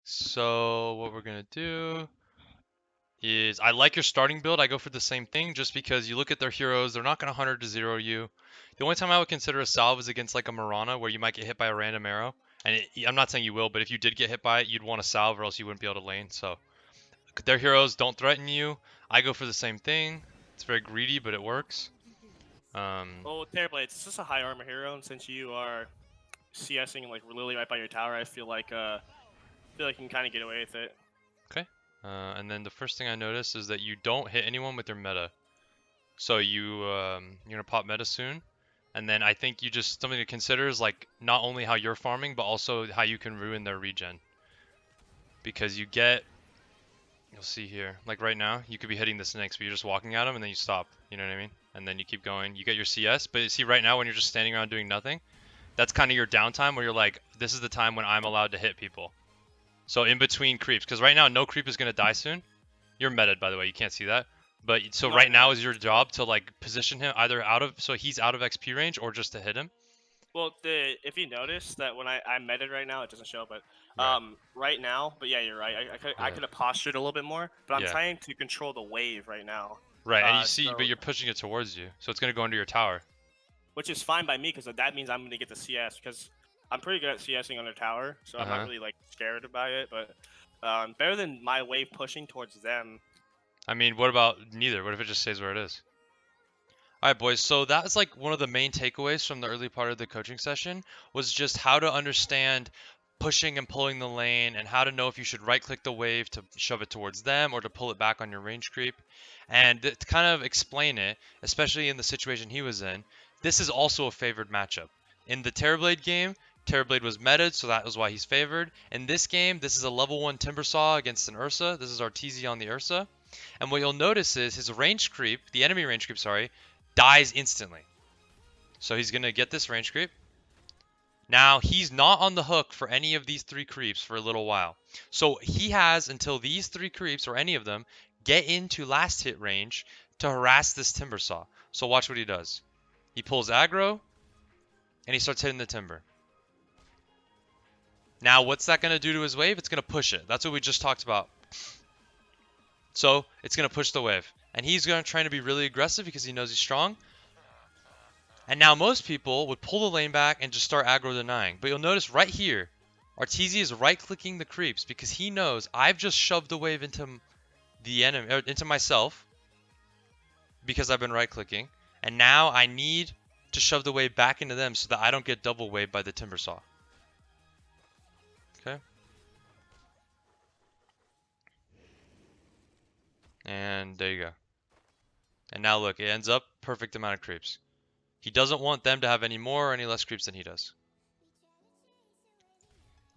So what we're gonna do is I like your starting build. I go for the same thing just because you look at their heroes, they're not gonna 100 to 0 you. The only time I would consider a salve is against like a Mirana where you might get hit by a random arrow. And I'm not saying you will, but if you did get hit by it, you'd want a salve or else you wouldn't be able to lane. So their heroes don't threaten you. I go for the same thing. It's very greedy, but it works. Well, with Terrorblade, it's just a high armor hero, and since you are CSing like literally right by your tower, I feel like you can kind of get away with it. Okay. And then the first thing I notice is that you don't hit anyone with your meta. So you're gonna pop meta soon, and then I think you just something to consider is like not only how you're farming, but also how you can ruin their regen. Because you'll see here, like right now, you could be hitting the snakes, but you're just walking at them and then you stop. You know what I mean? And then you keep going. You get your CS, but you see right now when you're just standing around doing nothing, that's kind of your downtime where you're like, this is the time when I'm allowed to hit people. So in between creeps, because right now no creep is gonna die soon. You're meted, by the way. You can't see that. But so right now is your job to like position him either so he's out of XP range or just to hit him. Well, if you notice that when I'm meted right now, it doesn't show, but Right. right now, but yeah, you're right. I could have postured a little bit more, but I'm Yeah. trying to control the wave right now. Right, and you see, but So, you're pushing it towards you, so it's gonna go under your tower. which is fine by me because that means I'm gonna get the CS because I'm pretty good at CSing under tower, so I'm not really like scared by it. But better than my wave pushing towards them. I mean, what about neither? What if it just stays where it is? All right, boys. So that's like one of the main takeaways from the early part of the coaching session was just how to understand pushing and pulling the lane and how to know if you should right click the wave to shove it towards them or to pull it back on your range creep. And to kind of explain it, especially in the situation he was in, this is also a favored matchup. In the Terrorblade game, Terrorblade was meted, so that was why he's favored. In this game, this is a level 1 Timbersaw against an Ursa. This is Arteezy on the Ursa. And what you'll notice is his range creep, the enemy range creep, sorry, dies instantly. So he's going to get this range creep. Now, he's not on the hook for any of these 3 creeps for a little while. So he has until these 3 creeps, or any of them, get into last hit range to harass this Timbersaw. So watch what he does. He pulls aggro, and he starts hitting the Timber. Now, what's that going to do to his wave? It's going to push it. That's what we just talked about. So, it's going to push the wave. And he's going to try to be really aggressive because he knows he's strong. And now most people would pull the lane back and just start aggro denying. But you'll notice right here, Arteezy is right-clicking the creeps because he knows I've just shoved the wave into the enemy, or into myself because I've been right-clicking. And now I need to shove the wave back into them so that I don't get double waved by the Timbersaw. Okay. And there you go. And now look, it ends up perfect amount of creeps. He doesn't want them to have any more or any less creeps than he does.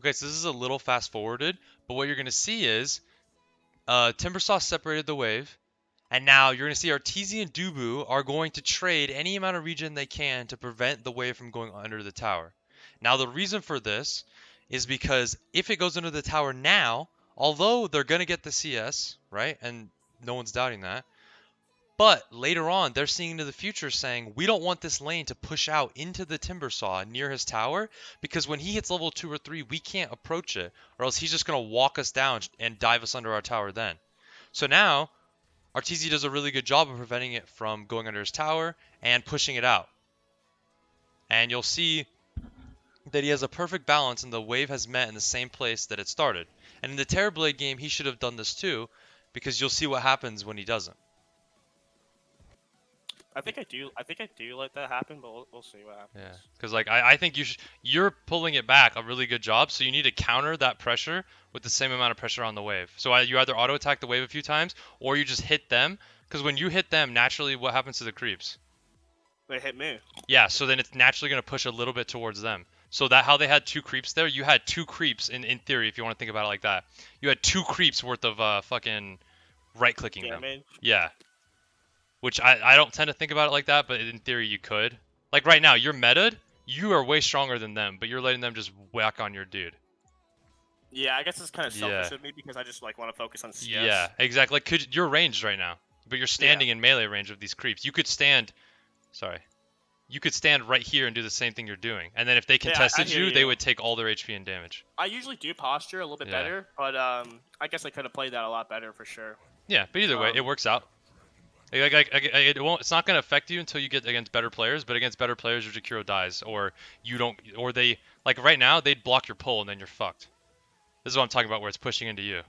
Okay, so this is a little fast forwarded, but what you're going to see is Timbersaw separated the wave, and now you're going to see Arteezy and Dubu are going to trade any amount of regen they can to prevent the wave from going under the tower. Now the reason for this is because if it goes under the tower now, although they're going to get the CS, right, and no one's doubting that, but later on, they're seeing into the future saying, we don't want this lane to push out into the Timbersaw near his tower because when he hits level 2 or 3, we can't approach it or else he's just going to walk us down and dive us under our tower then. So now, Arteezy does a really good job of preventing it from going under his tower and pushing it out. And you'll see that he has a perfect balance and the wave has met in the same place that it started. And in the Terrorblade game, he should have done this too because you'll see what happens when he doesn't. I think I do let that happen, but we'll see what happens. Yeah, because like I think you're pulling it back a really good job. So you need to counter that pressure with the same amount of pressure on the wave. So you either auto attack the wave a few times, or you just hit them. Because when you hit them, naturally, what happens to the creeps? They hit me. Yeah, so then it's naturally going to push a little bit towards them. So that how they had 2 creeps there, you had 2 creeps in theory, if you want to think about it like that. You had 2 creeps worth of fucking right-clicking them. Yeah. Which I don't tend to think about it like that, but in theory you could. Like right now, you're meted, you are way stronger than them, but you're letting them just whack on your dude. Yeah, I guess it's kind of selfish of me because I just like want to focus on CS. Yeah, exactly. Like you're ranged right now, but you're standing in melee range of these creeps. You could stand. Sorry. you could stand right here and do the same thing you're doing. And then if they contested you, they would take all their HP and damage. I usually do posture a little bit better, but I guess I could have played that a lot better for sure. Yeah, but either way, it works out. It won't. It's not going to affect you until you get against better players. But against better players, your Jakiro dies, or you don't, or they like right now they'd block your pull and then you're fucked. This is what I'm talking about, where it's pushing into you.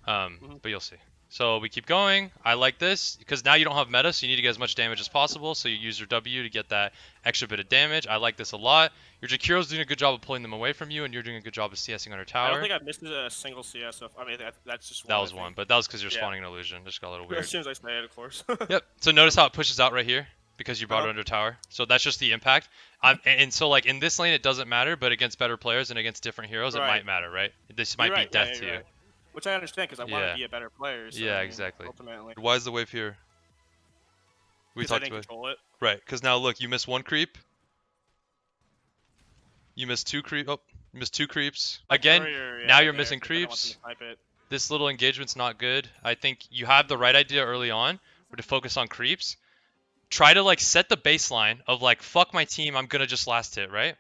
But you'll see. So we keep going. I like this because now you don't have meta, so you need to get as much damage as possible. So you use your W to get that extra bit of damage. I like this a lot. Your Jakiro's doing a good job of pulling them away from you, and you're doing a good job of CSing on her tower. I don't think I've missed a single CS. I mean, that's just one. That was one, but that was because you're spawning an illusion. Just got a little weird. As soon as I say it, of course. Yep. So notice how it pushes out right here because you brought it under tower. So that's just the impact. And so like in this lane it doesn't matter, but against better players and against different heroes it might matter, right? This might be death to you. Which I understand because I want to be a better player. So yeah, exactly. Ultimately. Why is the wave here? We talked about it. Right, because now look, you miss one creep. You missed two creep. Oh, you missed two creeps. Again, now you're missing creeps. This little engagement's not good. I think you have the right idea early on, to focus on creeps. Try to like set the baseline of like fuck my team. I'm gonna just last hit, right?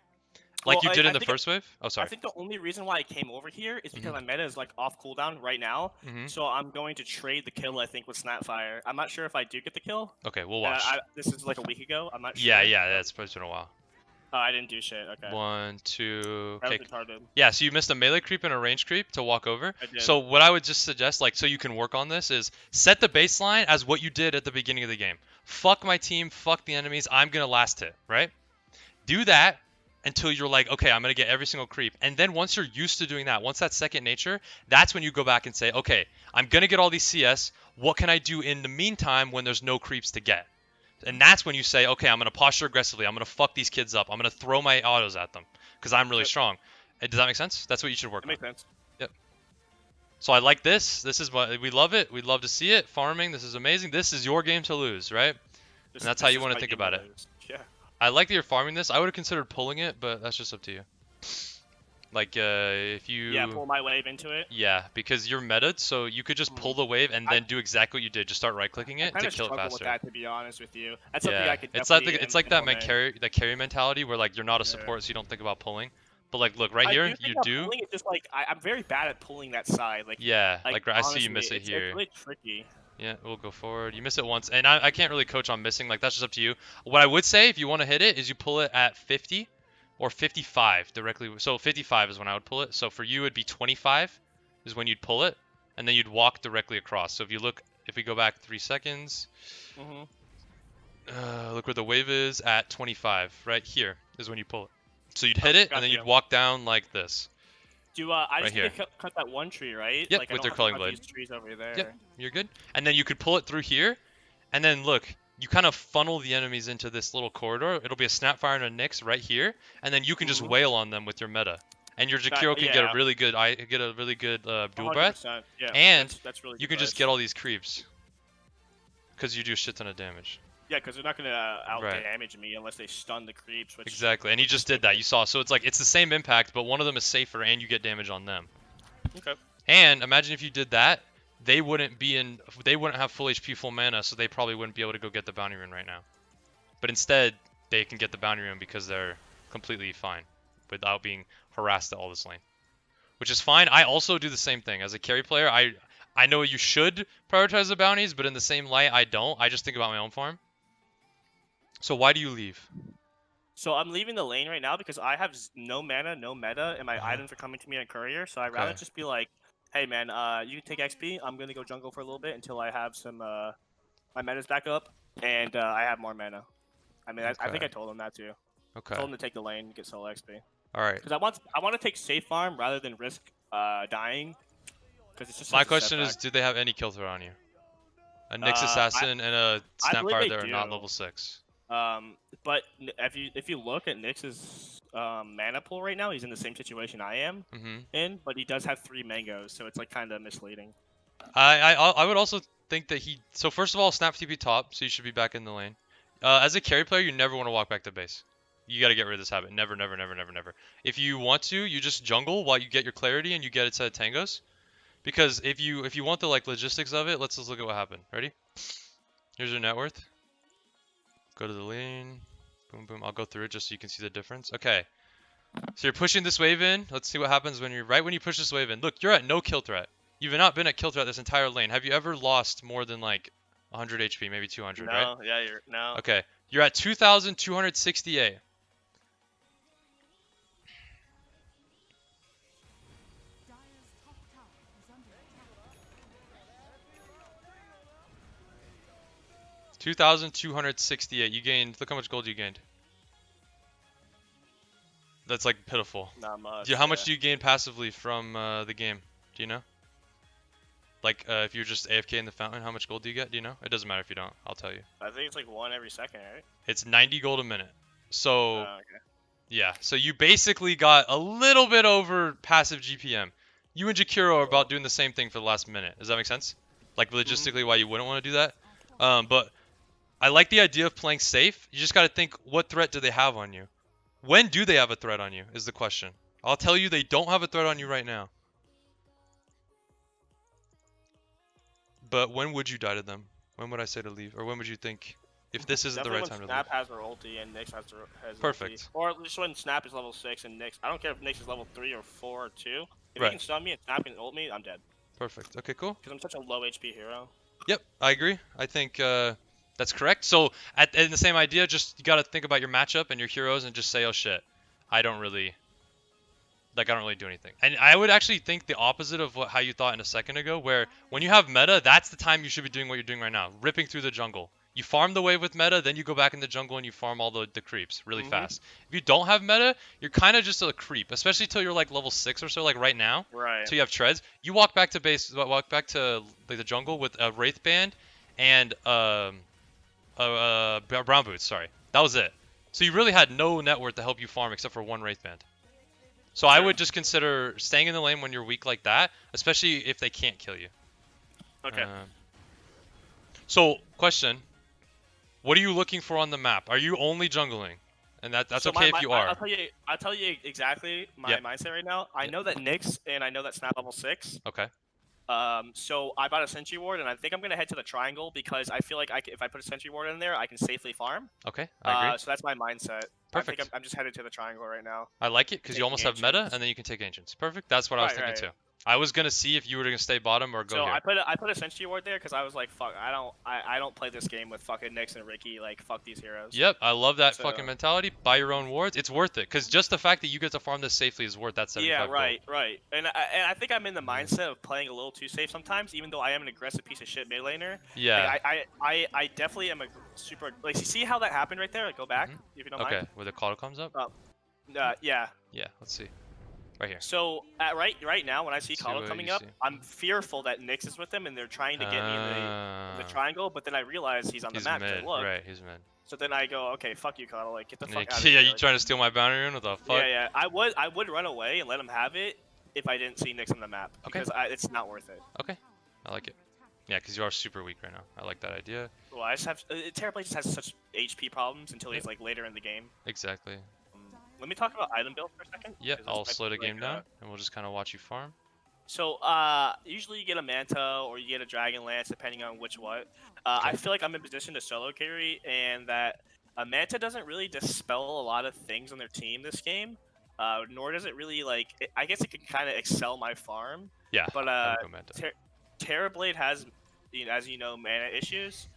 Like you did in the first wave? Oh, sorry. I think the only reason why I came over here is because my meta is like off cooldown right now. So I'm going to trade the kill, I think, with Snapfire. I'm not sure if I do get the kill. Okay, we'll watch. This is like a week ago. I'm not sure. Yeah, that's probably been a while. Oh, I didn't do shit. Okay. 1, 2. Okay. Yeah, so you missed a melee creep and a range creep to walk over. I did. So what I would just suggest, like, so you can work on this, is set the baseline as what you did at the beginning of the game. Fuck my team, fuck the enemies, I'm gonna last hit, right? Do that until you're like, okay, I'm gonna get every single creep. And then once you're used to doing that, once that's second nature, that's when you go back and say, okay, I'm gonna get all these CS. What can I do in the meantime when there's no creeps to get? And that's when you say, okay, I'm going to posture aggressively. I'm going to fuck these kids up. I'm going to throw my autos at them because I'm really strong. Does that make sense? That's what you should work on. Makes sense. Yep. So I like this. This is what we love it. We'd love to see it. Farming. This is amazing. This is your game to lose, right? And that's how you want to think about it. Yeah. I like that you're farming this. I would have considered pulling it, but that's just up to you. Like, if you... Yeah, pull my wave into it. Yeah, because you're metaed, so you could just pull the wave and then do exactly what you did. Just start right-clicking it to kill it faster. With that, to be honest with you. That's something I could it's like that carry mentality where, like, you're not a support, so you don't think about pulling. But, like, look, right here, you do. Pulling it just, like, I'm very bad at pulling that side. Like, yeah, like I see you miss it here. It's really tricky. Yeah, we'll go forward. You miss it once, and I can't really coach on missing. Like, that's just up to you. What I would say, if you want to hit it, is you pull it at 50. Or 55 directly. So 55 is when I would pull it. So for you, it'd be 25 is when you'd pull it. And then you'd walk directly across. So if you look, if we go back 3 seconds, look where the wave is at 25. Right here is when you pull it. So you'd hit it, and then you'd walk down like this. I just need to cut that one tree, right? Yep, like, with your culling blade. These trees over there. Yep, you're good. And then you could pull it through here. And then look. You kind of funnel the enemies into this little corridor. It'll be a Snapfire and a Nyx right here, and then you can just wail on them with your meta. And your Jakiro can get a really good dual breath, and that's really you can just get all these creeps because you do a shit ton of damage. Yeah, because they're not gonna out damage me unless they stun the creeps. Which exactly, and he just did that. You saw, so it's like it's the same impact, but one of them is safer, and you get damage on them. Okay. And imagine if you did that. They wouldn't have full HP, full mana, so they probably wouldn't be able to go get the bounty rune right now. But instead, they can get the bounty rune because they're completely fine without being harassed at all this lane. Which is fine. I also do the same thing. As a carry player, I know you should prioritize the bounties, but in the same light, I don't. I just think about my own farm. So why do you leave? So I'm leaving the lane right now because I have no mana, no meta, and my items are coming to me at courier, so I'd rather just be like, hey man, you can take XP. I'm gonna go jungle for a little bit until I have some my meta's back up and I have more mana. I mean, I think I told him that too. Okay. I told him to take the lane and get solo XP. All right. Because I want to take safe farm rather than risk dying. Because it's just my question is, do they have any kill threat on you? A Nyx assassin and a Snapfire that are not level 6. But if you look at Nyx's mana pool right now, he's in the same situation I am in, but he does have 3 mangoes, so it's like kind of misleading. I would also think that he. So first of all, snap TP top, so you should be back in the lane. As a carry player, you never want to walk back to base. You got to get rid of this habit. Never, never, never, never, never. If you want to, you just jungle while you get your clarity and you get it to tangos. Because if you want the like logistics of it, let's just look at what happened. Ready? Here's your net worth. Go to the lane. Boom, boom. I'll go through it just so you can see the difference. Okay. So you're pushing this wave in. Let's see what happens when you push this wave in. Look, you're at no kill threat. You've not been at kill threat this entire lane. Have you ever lost more than like 100 HP, maybe 200, right? No, yeah, no. Okay. You're at 2,268. $2,268. You gained. Look how much gold you gained. That's like pitiful. Not much. How much do you gain passively from the game? Do you know? Like if you're just AFK in the fountain, how much gold do you get? Do you know? It doesn't matter if you don't. I'll tell you. I think it's like 1 every second, right? It's 90 gold a minute. So Okay. yeah. So you basically got a little bit over passive GPM. You and Jakiro are about doing the same thing for the last minute. Does that make sense? Like logistically, why you wouldn't want to do that? But I like the idea of playing safe. You just got to think, what threat do they have on you? When do they have a threat on you is the question. I'll tell you they don't have a threat on you right now. But when would you die to them? When would I say to leave? Or when would you think, if this isn't Definitely the right time to leave? Snap has her ulti and Nyx has Perfect. Ulti. Or just when Snap is level 6 and Nyx. I don't care if Nyx is level 3 or 4 or 2. If he can stun me and Snap can ult me, I'm dead. Perfect. Okay, cool. Because I'm such a low HP hero. Yep, I agree. I think that's correct. So, in the same idea, just you got to think about your matchup and your heroes and just say, oh shit, I don't really do anything. And I would actually think the opposite of how you thought in a second ago, where when you have meta, that's the time you should be doing what you're doing right now, ripping through the jungle. You farm the wave with meta, then you go back in the jungle and you farm all the creeps really fast. If you don't have meta, you're kind of just a creep, especially till you're like level 6 or so, like right now. Right. So you have treads. You walk back to like the jungle with a wraith band and brown boots. Sorry, that was it. So you really had no net worth to help you farm except for one wraith band. So I would just consider staying in the lane when you're weak like that, especially if they can't kill you. Okay. So question. What are you looking for on the map? Are you only jungling? And that's so okay if you are. I'll tell you exactly my mindset right now. I know that Nyx and I know that Snap level 6. Okay. So I bought a sentry ward and I think I'm gonna head to the triangle because I feel like if I put a sentry ward in there, I can safely farm. Okay, I agree. So that's my mindset. Perfect. I think I'm just headed to the triangle right now. I like it because you almost have meta and then you can take ancients. Perfect. That's what I was thinking too. I was gonna see if you were gonna stay bottom or go here. I put a sentry ward there because I was like, fuck, I don't play this game with fucking Nyx and Ricky. Like, fuck these heroes. Yep, I love that fucking mentality. Buy your own wards. It's worth it because just the fact that you get to farm this safely is worth that 75 gold. Right. And I think I'm in the mindset of playing a little too safe sometimes, even though I am an aggressive piece of shit mid laner. Yeah. Like, I definitely am a super like. You see how that happened right there? Like, go back if you don't mind. Okay, where the call comes up. Yeah. Yeah. Let's see. Right here. So right now, when I see Kalo coming up, I'm fearful that Nyx is with him and they're trying to get me in the triangle. But then I realize he's on the map. Mid. Look. Right, he's mid. So then I go, okay, fuck you, Kalo. Like, get the fuck out of here. Yeah, you trying to steal my bounty rune? What the fuck? Yeah. I would run away and let him have it if I didn't see Nyx on the map because it's not worth it. Okay, I like it. Yeah, because you are super weak right now. I like that idea. Well, I just have Terrorblade just has such HP problems until he's like later in the game. Exactly. Let me talk about item build for a second. Yep, I'll slow the game down, and we'll just kind of watch you farm. So, usually you get a Manta or you get a Dragon Lance, depending on which what. I feel like I'm in position to solo carry, and that a Manta doesn't really dispel a lot of things on their team this game. Nor does it really, like... I guess it can kind of excel my farm. Yeah, but Terrorblade has, as you know, mana issues.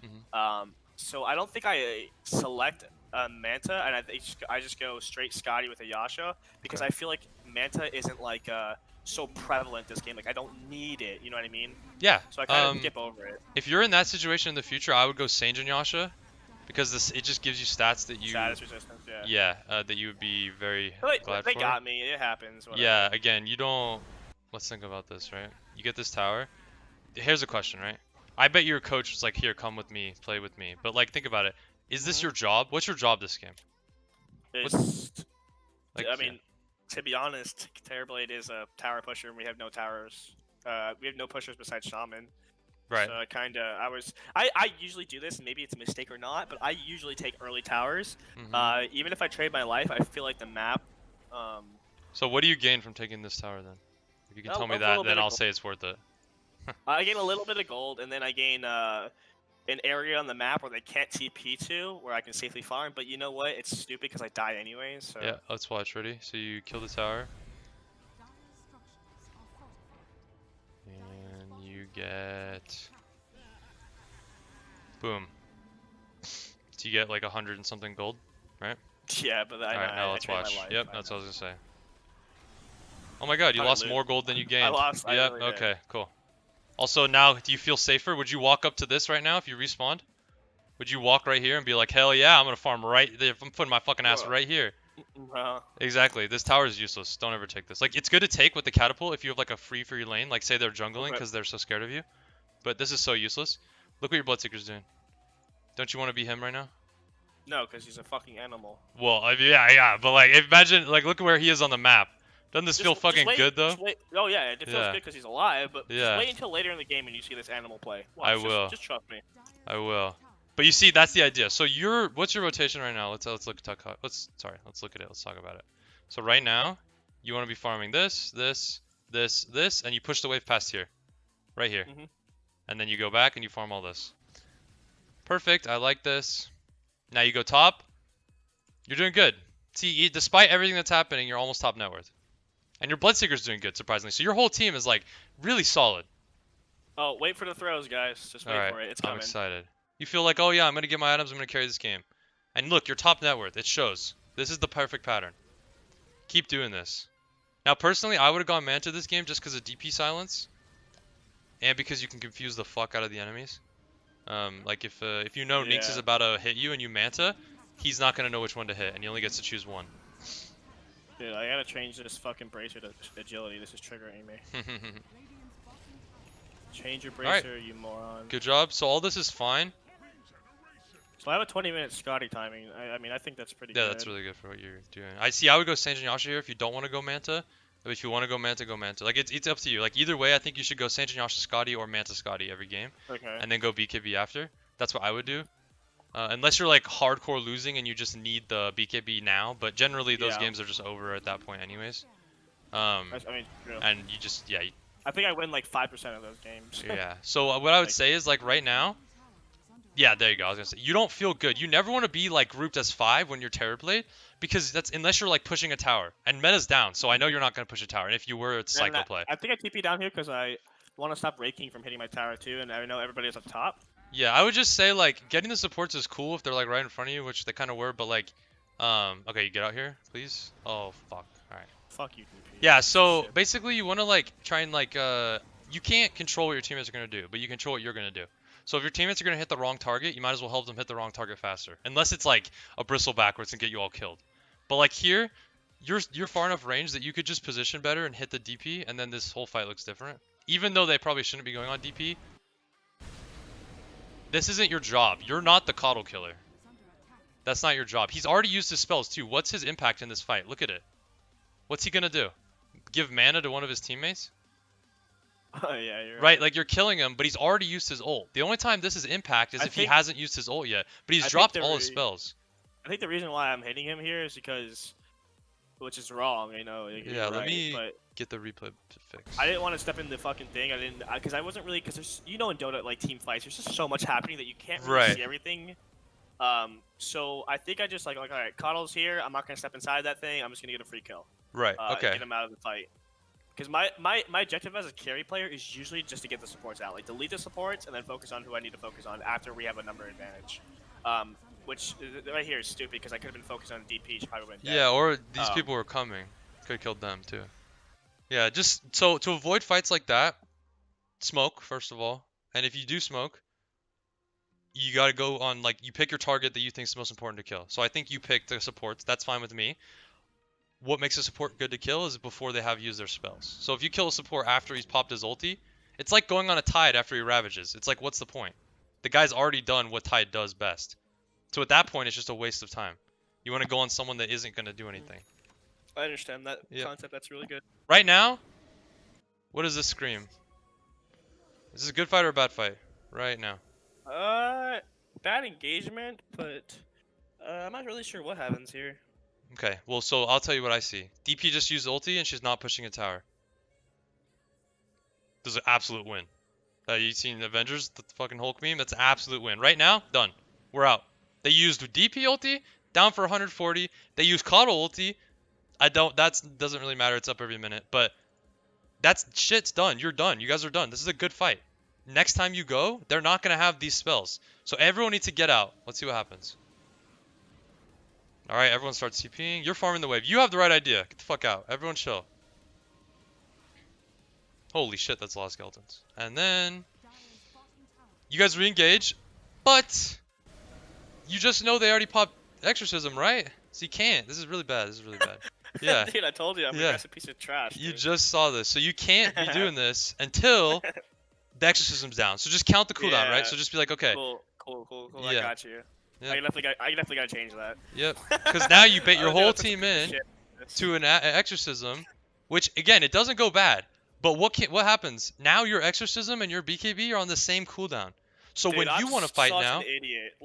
So I don't think I select Manta, and I just go straight Scotty with a Yasha because I feel like Manta isn't like so prevalent this game. Like I don't need it. You know what I mean? Yeah. So I kind of skip over it. If you're in that situation in the future, I would go Sange and Yasha because it just gives you stats that you status resistance. that you would be very glad they for. got me. It happens. Whatever. Yeah. Again, you don't. Let's think about this, right? You get this tower. Here's a question, right? I bet your coach was like, "Here, come with me, play with me." But like, think about it. Is this your job? What's your job this game? I mean, to be honest, Terrorblade is a tower pusher, and we have no towers. We have no pushers besides Shaman. Right. So I usually do this, and maybe it's a mistake or not, but I usually take early towers. Even if I trade my life, I feel like the map. So what do you gain from taking this tower then? If you can tell me that, then I'll say it's worth it. I gain a little bit of gold, and then I gain an area on the map where they can't TP to, where I can safely farm. But you know what? It's stupid because I die anyways. So. Yeah, let's watch. Ready? So you kill the tower. And you get... Boom. So you get like 100 and something gold, right? Yeah, but Alright, now let's watch. Life, Yep, that's what I was gonna say. Oh my god, you lost more gold than you gained. I lost. Yep, really okay, did. cool. Also, now, do you feel safer? Would you walk up to this right now if you respawned? Would you walk right here and be like, hell yeah, I'm gonna farm right there. I'm putting my fucking ass right here. Exactly. This tower is useless. Don't ever take this. Like, it's good to take with the catapult if you have like a free lane. Like, say they're jungling because they're so scared of you. But this is so useless. Look what your Bloodseeker's doing. Don't you want to be him right now? No, because he's a fucking animal. Well, I mean, yeah, but like, imagine, like, look at where he is on the map. Doesn't this feel fucking good though? Oh yeah, it feels good because he's alive. But just wait until later in the game and you see this animal play. Watch, I will. Just trust me. I will. But you see, that's the idea. So what's your rotation right now? Let's look at it. Let's look at it. Let's talk about it. So right now, you want to be farming this, and you push the wave past here, right here, and then you go back and you farm all this. Perfect. I like this. Now you go top. You're doing good. See, despite everything that's happening, you're almost top net worth. And your Bloodseeker's doing good, surprisingly. So your whole team is like really solid. Oh, wait for the throws, guys. Just wait for it. It's coming. I'm excited. You feel like, oh yeah, I'm gonna get my items. I'm gonna carry this game. And look, your top net worth. It shows. This is the perfect pattern. Keep doing this. Now, personally, I would have gone Manta this game just because of DP silence, and because you can confuse the fuck out of the enemies. Like if you know Nyx is about to hit you and you Manta, he's not gonna know which one to hit, and he only gets to choose one. Dude, I gotta change this fucking bracer to agility. This is triggering me. Change your bracer, you moron. Good job. So all this is fine. So I have a 20-minute Scotty timing. I mean, I think that's pretty good. Yeah, that's really good for what you're doing. I would go Sanjin Yasha here if you don't want to go Manta. But if you want to go Manta, go Manta. Like, it's up to you. Like, either way, I think you should go Sanjin Yasha Scotty or Manta Scotty every game. Okay. And then go BKB after. That's what I would do. Unless you're, like, hardcore losing and you just need the BKB now. But generally, those games are just over at that point anyways. I mean, and you just, I think I win, like, 5% of those games. Yeah. So what I would say is, like, right now... Yeah, there you go. I was gonna say, you don't feel good. You never want to be, like, grouped as 5 when you're Terrorblade. Because that's, unless you're, like, pushing a tower. And meta's down, so I know you're not going to push a tower. And if you were, it's cycle play. I think I TP down here because I want to stop raking from hitting my tower, too. And I know everybody's up top. Yeah, I would just say, like, getting the supports is cool if they're, like, right in front of you, which they kind of were. But, like, okay, you get out here, please. Oh, fuck. Alright. Fuck you, DP. Yeah, so basically you want to, like, try and, like, you can't control what your teammates are going to do, but you control what you're going to do. So if your teammates are going to hit the wrong target, you might as well help them hit the wrong target faster. Unless it's, like, a bristle backwards and get you all killed. But, like, here, you're far enough range that you could just position better and hit the DP, and then this whole fight looks different. Even though they probably shouldn't be going on DP, this isn't your job. You're not the Coddle Killer. That's not your job. He's already used his spells, too. What's his impact in this fight? Look at it. What's he going to do? Give mana to one of his teammates? Oh, yeah, you're right. Like, you're killing him, but he's already used his ult. The only time this is impact is if he hasn't used his ult yet. But he's dropped all his spells. I think the reason why I'm hitting him here is because, which is wrong, you know. Yeah, let me get the replay fixed. I didn't want to step in the fucking thing. Because I wasn't really, because there's, you know, in DOTA, like, team fights, there's just so much happening that you can't really see everything. So I think I just, like, all right, Coddle's here. I'm not going to step inside that thing. I'm just going to get a free kill. Right, okay. Get him out of the fight. Because my objective as a carry player is usually just to get the supports out. Like, delete the supports and then focus on who I need to focus on after we have a number advantage. Which, right here is stupid because I could have been focused on DP. Probably went dead. Yeah, or these people were coming. Could have killed them, too. Yeah, just, so, to avoid fights like that, smoke, first of all. And if you do smoke, you gotta go on, like, you pick your target that you think is the most important to kill. So I think you picked the supports. That's fine with me. What makes a support good to kill is before they have used their spells. So if you kill a support after he's popped his ulti, it's like going on a Tide after he ravages. It's like, what's the point? The guy's already done what Tide does best. So at that point, it's just a waste of time. You want to go on someone that isn't going to do anything. I understand that concept. That's really good. Right now, what does this scream? Is this a good fight or a bad fight? Right now. Bad engagement, but I'm not really sure what happens here. Okay, well, so I'll tell you what I see. DP just used ulti and she's not pushing a tower. This is an absolute win. You seen Avengers, the fucking Hulk meme? That's an absolute win. Right now, done. We're out. They used DP ulti, down for 140. They used Coddle ulti. Doesn't really matter. It's up every minute. But that's shit's done. You're done. You guys are done. This is a good fight. Next time you go, they're not going to have these spells. So everyone needs to get out. Let's see what happens. All right, everyone starts TPing. You're farming the wave. You have the right idea. Get the fuck out. Everyone chill. Holy shit, that's a lot of skeletons. And then you guys re-engage, but you just know they already popped Exorcism, right? So you can't. This is really bad. This is really bad. Yeah. Dude, I told you I'm a piece of trash. You dude. just saw this. So you can't be doing this until the Exorcism's down. So just count the cooldown, right? So just be like, okay. Cool. Yeah. I got you. Yep. I definitely gotta change that. Yep. Because now you bait your whole team in to an Exorcism, which again, it doesn't go bad. But what happens? Now your Exorcism and your BKB are on the same cooldown. So Dude, when you want to fight now,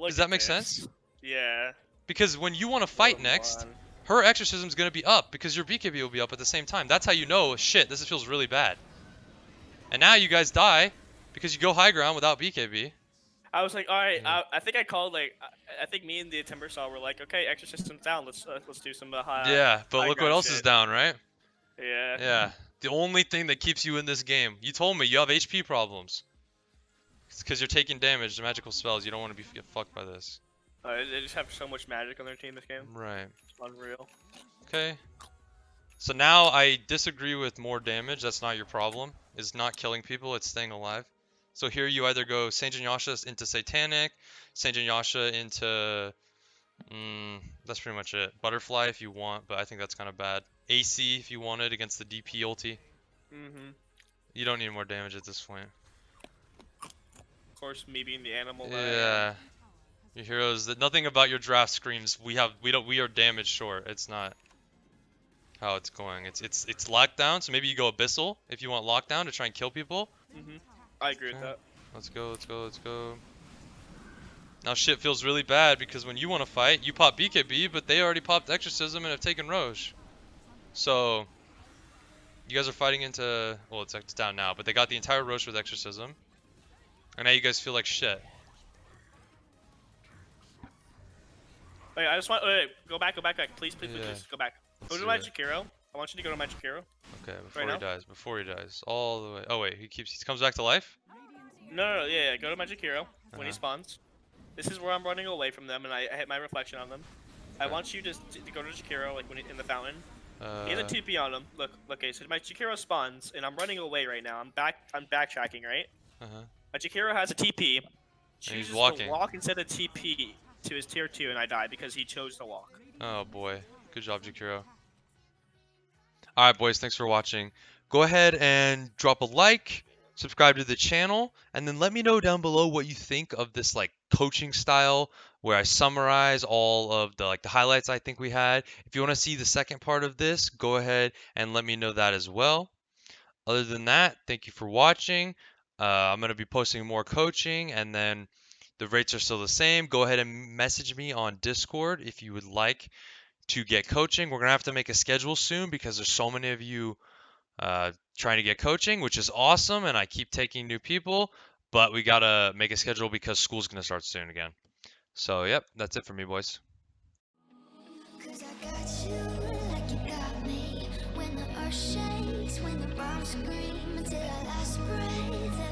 does that make sense? Yeah. Because when you want to fight next, her Exorcism's going to be up because your BKB will be up at the same time. That's how you know, shit, this feels really bad. And now you guys die because you go high ground without BKB. I was like, all right, I think I called, like, I think me and the Timbersaw were like, okay, Exorcism's down, let's do some high. Yeah, but look what else is down, right? Yeah. Yeah. The only thing that keeps you in this game. You told me you have HP problems. It's because you're taking damage to magical spells. You don't want to get fucked by this. They just have so much magic on their team this game. Right. It's unreal. Okay. So now I disagree with more damage. That's not your problem. It's not killing people. It's staying alive. So here you either go Saint Yasha into Satanic, Saint Yasha into... that's pretty much it. Butterfly if you want, but I think that's kind of bad. AC if you wanted against the DP ulti. You don't need more damage at this point. Of course, me being the animal. Yeah. Your heroes. Nothing about your draft screams. We are damage short. It's not how it's going. It's lockdown. So maybe you go abyssal if you want lockdown to try and kill people. I agree with that. Let's go. Now shit feels really bad because when you want to fight, you pop BKB, but they already popped Exorcism and have taken Roche. So you guys are fighting into, well, it's down now, but they got the entire Roche with Exorcism, and now you guys feel like shit. Wait, I just want go back, please, go back. Go to Magic Hero. I want you to go to Magic Hero. Okay, before he dies, all the way. Oh wait, he comes back to life? No, yeah, go to Magic Hero when he spawns. This is where I'm running away from them, and I hit my reflection on them. I want you to go to Jakiro, like when in the fountain. He has a TP on him. Look, okay, so my Jakiro spawns, and I'm running away right now. I'm backtracking, right? My Jakiro has a TP. Chooses to walk instead of TP to his tier 2, and I die because he chose to walk. Oh boy, good job, Jakiro. All right, boys, thanks for watching. Go ahead and drop a like, subscribe to the channel, and then let me know down below what you think of this like coaching style where I summarize all of the highlights I think we had. If you want to see the second part of this, go ahead and let me know that as well. Other than that, thank you for watching. I'm going to be posting more coaching, and then the rates are still the same. Go ahead and message me on Discord if you would like to get coaching. We're going to have to make a schedule soon because there's so many of you trying to get coaching, which is awesome, and I keep taking new people, but we got to make a schedule because school's going to start soon again. So, yep, that's it for me, boys. When the earth shakes, when the bombs scream, until our last breath.